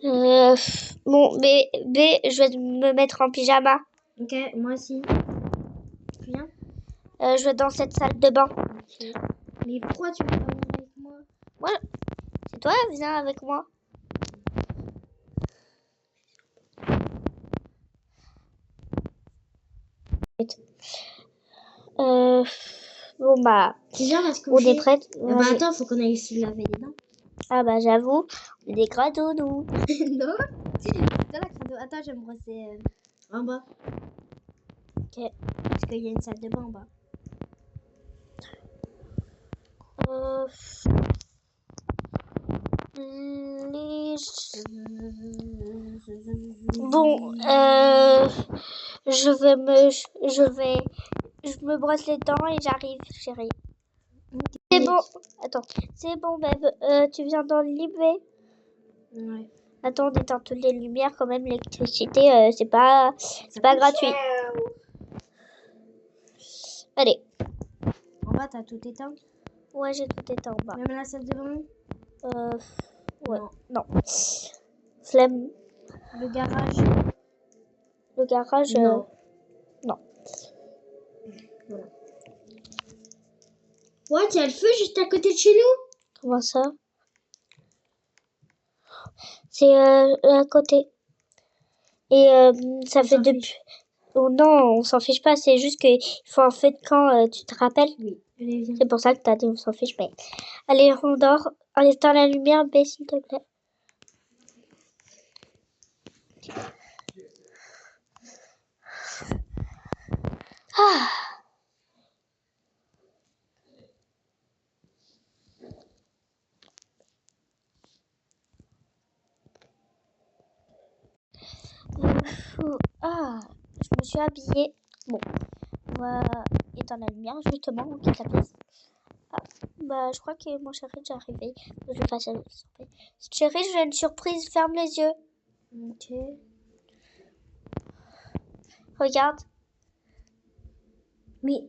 Bon, je vais me mettre en pyjama. Ok, moi aussi. Tu viens? Je vais dans cette salle de bain. Ok. Mais pourquoi tu veux pas venir avec moi? C'est toi, viens avec moi. Bon bah, Tu viens, on va se on est coucher. prête. Bah attends, faut qu'on aille se laver les dents. Ah bah j'avoue, on est des grados nous. Non. C'est toi la crado. Attends, je vais me brosser en bas. Ok. Parce qu'il y a une salle de bain en bas. Bon, je me brosse les dents et j'arrive, chérie. C'est bon. Attends, c'est bon, babe. Tu viens dans le lit, babe? Ouais. Attends, on éteint toutes les lumières quand même. L'électricité, c'est pas gratuit. Allez. En bas, t'as tout éteint? Ouais, j'ai tout éteint en bas. Même la salle de bain? Ouais. Non. Flemme. Le garage? Le garage? Non. Non. Voilà. Ouais, il y a le feu juste à côté de chez nous? Comment ça? C'est à côté. Et ça fait depuis... Oh non, on s'en fiche pas. C'est juste qu'il faut un feu de camp, tu te rappelles? Oui. Allez, viens. C'est pour ça que t'as dit on s'en fiche. Mais... Allez, on dort. En éteint la lumière, baisse s'il te plaît. Ah. Ah, je me suis habillée. Bon, on va éteindre la lumière justement, on quitte la pièce. Ah, bah je crois que mon chéri est déjà arrivé. Je vais passer à la surprise. Chéri, j'ai une surprise, ferme les yeux. Ok. Regarde. Mais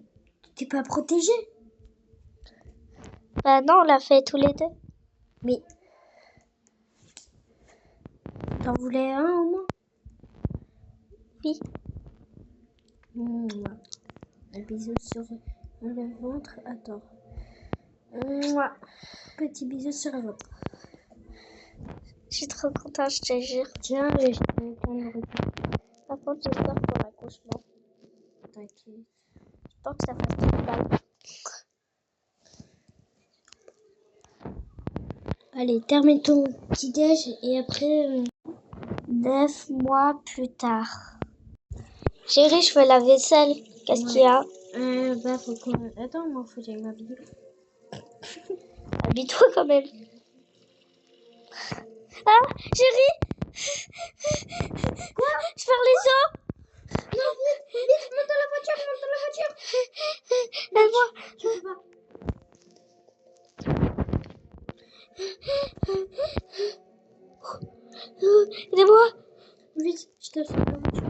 t'es pas protégé? Bah non, on l'a fait tous les deux. Mais t'en voulais un au moins? Oui. Un bisou sur le ventre. Attends. Mouah. Petit bisou sur le ventre. Je suis trop contente, je te jure. Tiens, je te prendre. Par contre, j'ai peur pour l'accouchement. T'inquiète. J'ai peur que ça fasse trop mal. Allez, termine ton petit déj et après... 9 mois plus tard. Chérie, je fais la vaisselle. Qu'est-ce qu'il y a? Bah, faut qu'on... Attends, moi, faut que j'aille m'habiller. Habille-toi quand même. Ah, chérie! Quoi? Je perds les os! Non, vite, monte dans la voiture, Aide-moi. Je peux pas. Aidez-moi. Vite, je te fais la voiture.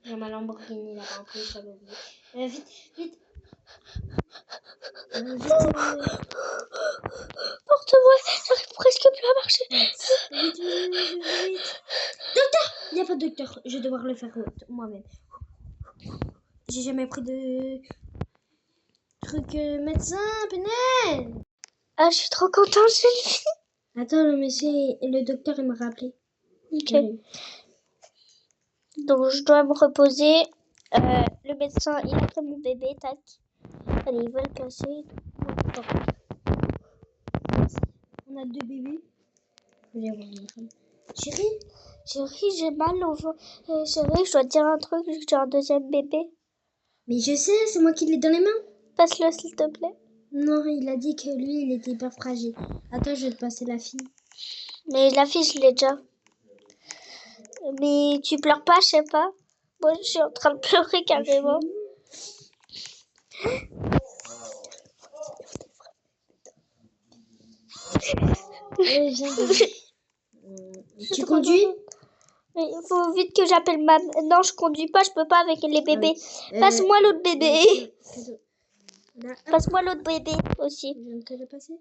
J'ai ma Lamborghini là-bas en plus, j'avais oublié. Vite. Vite. Porte-moi, j'arrive presque plus à marcher. Vite. Docteur! Il n'y a pas de docteur, je vais devoir le faire moi-même. J'ai jamais pris de truc médecin, punaise! Ah, je suis trop contente, j'ai une fille. Attends, le monsieur, le docteur, il m'a rappelé. Ok. Donc, je dois me reposer. Le médecin, il a pris mon bébé, tac. Allez, il va le casser. On a 2 bébés. Chérie, j'ai mal au ventre. Chérie, je dois te dire un truc, j'ai un deuxième bébé. Mais je sais, c'est moi qui l'ai dans les mains. Passe-le, s'il te plaît. Non, il a dit que lui, il était hyper fragile. Attends, je vais te passer la fille. Mais la fille, je l'ai déjà. Mais tu pleures pas, je sais pas. Moi, je suis en train de pleurer carrément. Allez, viens. Tu conduis? Il faut vite que j'appelle ma... Non, je conduis pas, je peux pas avec les bébés. Passe-moi l'autre bébé. Là, Passe-moi l'autre bébé aussi. je viens de te le passer.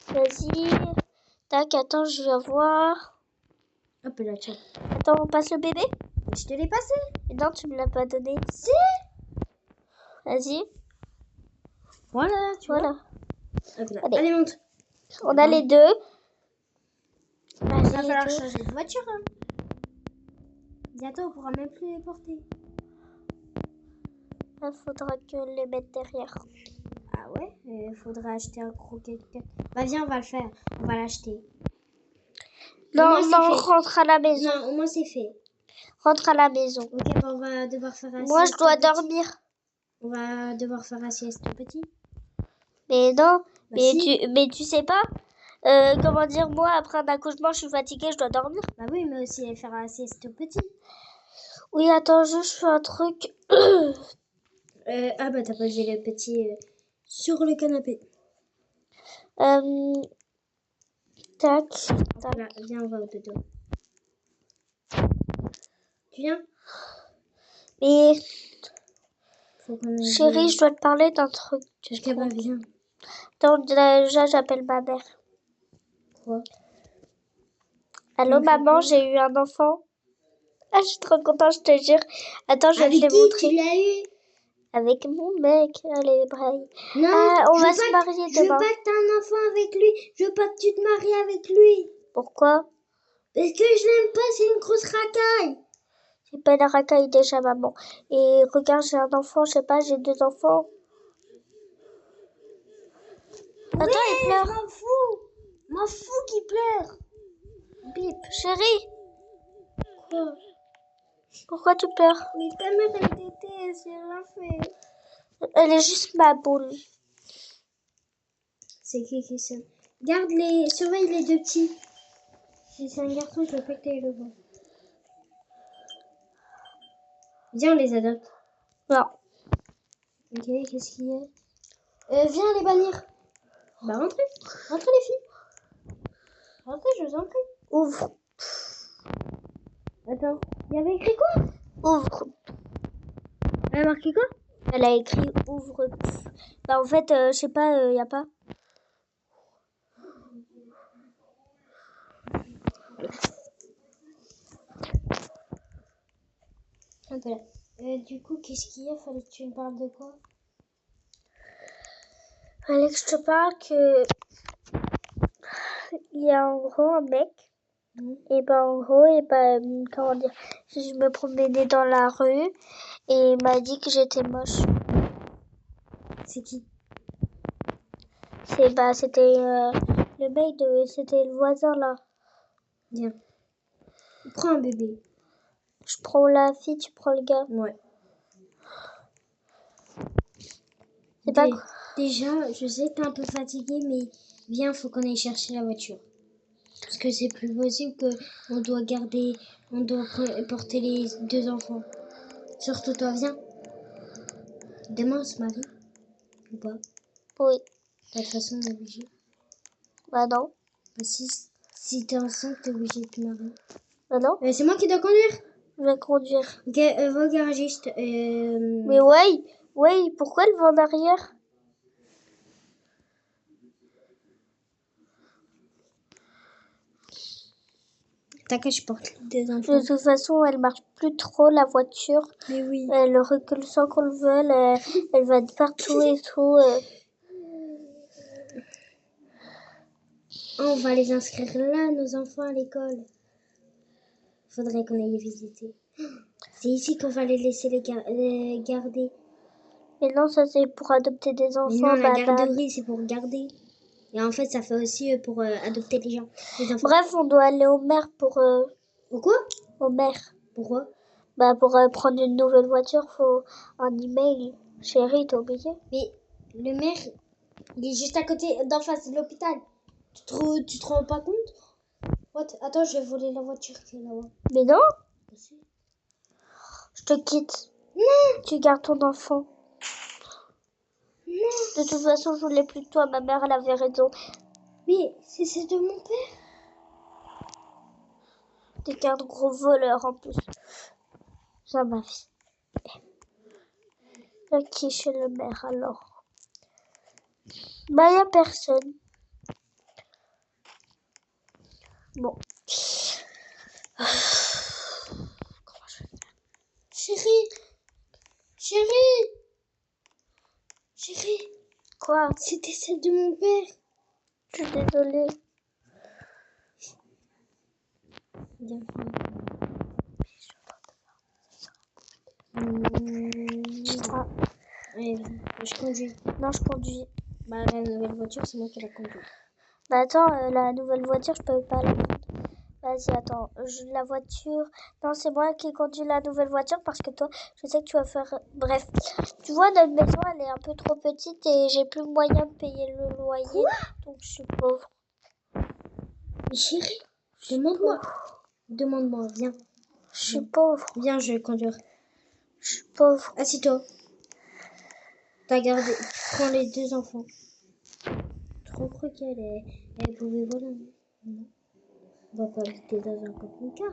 Vas-y. Tac, attends, je vais voir. Hop là, tiens. Attends, on passe le bébé? Je te l'ai passé. Non, tu me l'as pas donné. Si. Vas-y. Voilà, tu Voilà. vois. Hop là. Allez. Allez, monte. On a les deux. Il va Vas-y, falloir deux. changer de voiture. Hein. Bientôt, on pourra même plus les porter. Il faudra que les mette derrière. Ah ouais? Il faudra acheter un gros quelqu'un. Bah viens, on va le faire. On va l'acheter. Non, moins, c'est non, fait. rentre à la maison. Non, au moins c'est fait. Rentre à la maison. Ok, bah on va devoir faire un Moi, je sieste dois petit. dormir. On va devoir faire un sieste petit. Mais non, Bah si. mais tu sais pas comment dire, moi, après un accouchement, je suis fatiguée, je dois dormir. Bah oui, mais aussi faire un sieste petit. Oui, attends, je fais un truc. Ah bah t'as posé le petit sur le canapé. Tac, tac. Là, viens, on va au dodo. Tu viens? Mais Faut qu'on aille chérie, je dois te parler d'un truc. Ok, bah viens. Attends, déjà, j'appelle ma mère. Quoi? Allô, Donc, maman, c'est j'ai eu un enfant. Ah, je suis trop contente, je te jure. Attends, je vais Avec te le qui tu montrer. l'as eu? Avec mon mec. Allez, braille. Non, Ah, on je va veux se pas marier je veux demain. pas que t'aies un enfant avec lui. Je veux pas que tu te maries avec lui. Pourquoi? Parce que je l'aime pas, c'est une grosse racaille. C'est pas la racaille déjà, maman. Et regarde, j'ai un enfant, je sais pas, j'ai 2 enfants. Attends, il pleure. M'en fous. M'en fous qu'il pleure. Bip, chérie, Quoi? pourquoi tu pleures? Mais ta mère, elle déteste, j'ai rien fait. Elle est juste ma boule. C'est qui ça? Surveille les deux petits. Si c'est un garçon, je veux pas que t'ailles le voir. Viens, on les adopte. Non. Ok, qu'est-ce qu'il y a? Viens les bannir. Bah rentrez. Rentrez les filles. Rentrez, je vous en prie. Ouvre. Attends, il y avait écrit quoi? Ouvre. Elle a marqué quoi? Elle a écrit ouvre. Bah en fait, je sais pas, y a pas. Un peu là. Du coup, qu'est-ce qu'il y a? Fallait que tu me parles de quoi? Fallait que je te parle que il y a en gros un mec. Et ben en gros, et ben comment dire, je me promenais dans la rue et il m'a dit que j'étais moche. C'est qui? C'était le mec c'était le voisin là. Viens. Prends un bébé. Je prends la fille, tu prends le gars. Ouais. C'est pas Déjà, je sais que t'es un peu fatigué, mais viens, faut qu'on aille chercher la voiture. Parce que c'est plus possible que on doit porter les deux enfants. Surtout toi, viens. Demain, on se marie. Ou pas? Oui. De toute façon, on est obligé. Bah non. Bah, si t'es enceinte, t'es obligé de te marier. Bah non. C'est moi qui dois conduire. Je vais conduire. Ok, va au garagiste. Mais ouais, pourquoi elle va en arrière? T'inquiète, je porte les deux enfants. De toute façon, elle marche plus trop la voiture. Mais oui. Elle recule sans qu'on le veuille. Elle va de partout et tout. On va les inscrire là, nos enfants, à l'école. Faudrait qu'on aille les visiter. C'est ici qu'on va les laisser les garder. Mais non, ça c'est pour adopter des enfants. Mais non, la madame. garderie, c'est pour garder. Et en fait, ça fait aussi pour adopter les gens, les enfants. Bref, on doit aller au maire pour... Ou quoi? Au maire. Pourquoi? Bah pour prendre une nouvelle voiture, faut un email. Chérie, t'as oublié? Mais le maire, il est juste à côté, d'en face de l'hôpital. Tu te rends pas compte? What? Attends, je vais voler la voiture qui est là-bas. Mais non, je te quitte. Non! Tu gardes ton enfant. Non! De toute façon, je voulais plus de toi. Ma mère, elle avait raison. Mais c'est celle de mon père. T'es qu'un gros voleur en plus. Ça, ma fille. Qui est chez le maire alors? Bah, y a personne. Bon. Comment je vais faire? Chérie. Chérie. Chérie. Quoi? C'était celle de mon père. Je suis désolée. Viens. Ah, Allez, je conduis. non, je conduis. Bah, la nouvelle voiture, c'est moi qui la conduis. Bah attends, la nouvelle voiture, je peux pas la prendre. Vas-y, attends. La voiture... Non, c'est moi qui conduis la nouvelle voiture parce que toi, je sais que tu vas faire... Bref, tu vois, notre maison, elle est un peu trop petite et j'ai plus moyen de payer le loyer. Donc, je suis pauvre. Mais chérie, demande-moi. Demande-moi, viens. Je suis pauvre. Viens, je vais conduire. Je suis pauvre. Assis-toi. T'as gardé. Prends les 2 enfants. Trop crois elle pouvait voler. Non. On va pas habiter dans un camping-car.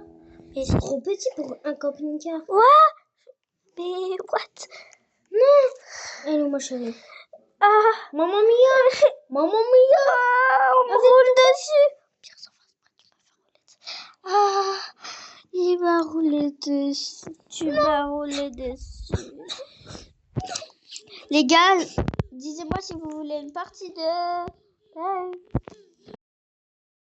Mais C'est trop petit pour un camping-car. Mais what? Allez, ma chérie. Ah, Maman mia. Maman mia. on me roule dessus. Pire, sans faire exprès, tu m'as fait rouler dessus. Ah, il m'a roulé dessus. Tu m'as roulé dessus. Les gars, disez-moi si vous voulez une partie de... Ouais.